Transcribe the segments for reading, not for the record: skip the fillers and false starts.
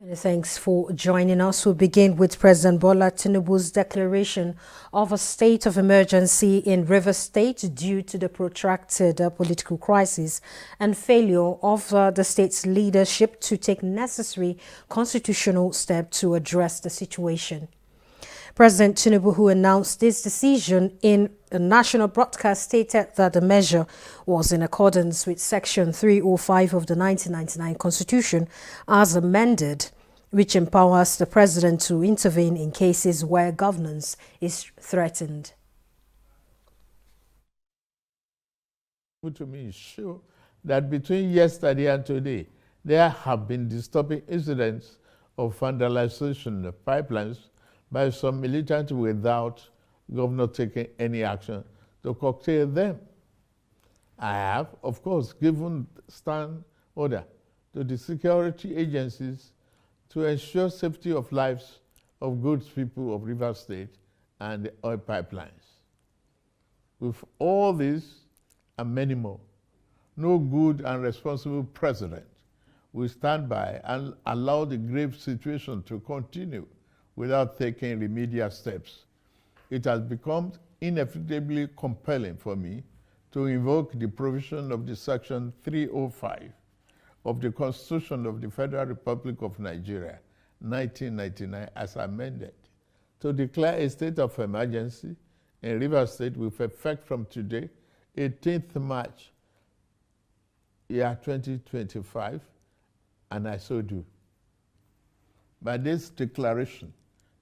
Many thanks for joining us. We'll begin with President Bola Tinubu's declaration of a state of emergency in Rivers State due to the protracted political crisis and failure of the state's leadership to take necessary constitutional steps to address the situation. President Tinubu, who announced this decision in a national broadcast, stated that the measure was in accordance with Section 305 of the 1999 Constitution as amended, which empowers the president to intervene in cases where governance is threatened. To me show that between yesterday and today, there have been disturbing incidents of vandalization of pipelines by some militants without governor taking any action to curtail them. I have, of course, given stand order to the security agencies to ensure safety of lives of good people of Rivers State and the oil pipelines. With all this and many more, no good and responsible president will stand by and allow the grave situation to continue without taking remedial steps. It has become inevitably compelling for me to invoke the provision of the Section 305 of the Constitution of the Federal Republic of Nigeria, 1999, as amended, to declare a state of emergency in Rivers State with effect from today, 18th March, year 2025, and I so do. By this declaration,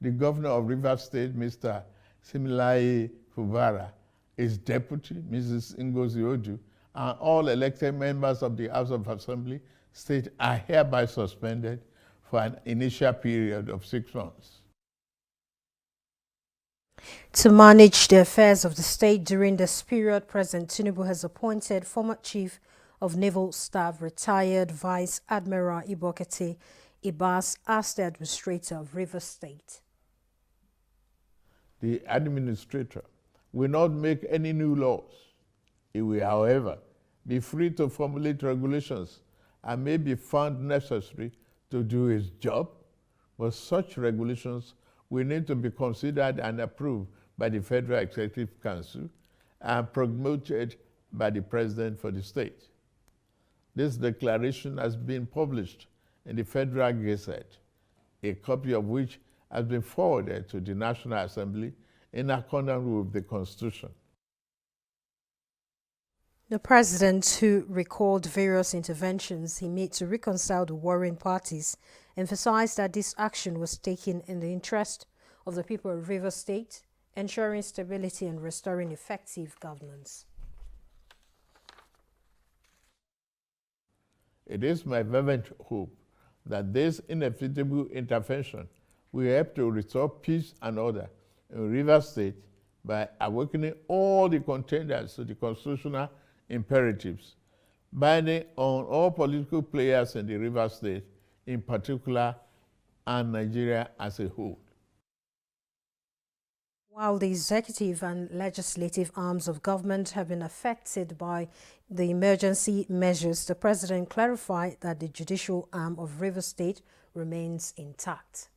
the governor of Rivers State, Mr. Similaye Fubara, his deputy, Mrs. Ngozi Odu, and all elected members of the House of Assembly State are hereby suspended for an initial period of 6 months. To manage the affairs of the state during this period, President Tinubu has appointed former Chief of Naval Staff, retired Vice Admiral Ibokete Ibas, as the administrator of Rivers State. The administrator will not make any new laws. He will, however, be free to formulate regulations and may be found necessary to do his job, but such regulations will need to be considered and approved by the Federal Executive Council and promoted by the President for the state. This declaration has been published in the Federal Gazette, a copy of which has been forwarded to the National Assembly in accordance with the Constitution. The president, who recalled various interventions he made to reconcile the warring parties, emphasized that this action was taken in the interest of the people of Rivers State, ensuring stability and restoring effective governance. It is my fervent hope that this inevitable intervention will help to restore peace and order in Rivers State by awakening all the contenders to the constitutional imperatives, binding on all political players in the Rivers State in particular and Nigeria as a whole. While the executive and legislative arms of government have been affected by the emergency measures, the president clarified that the judicial arm of Rivers State remains intact.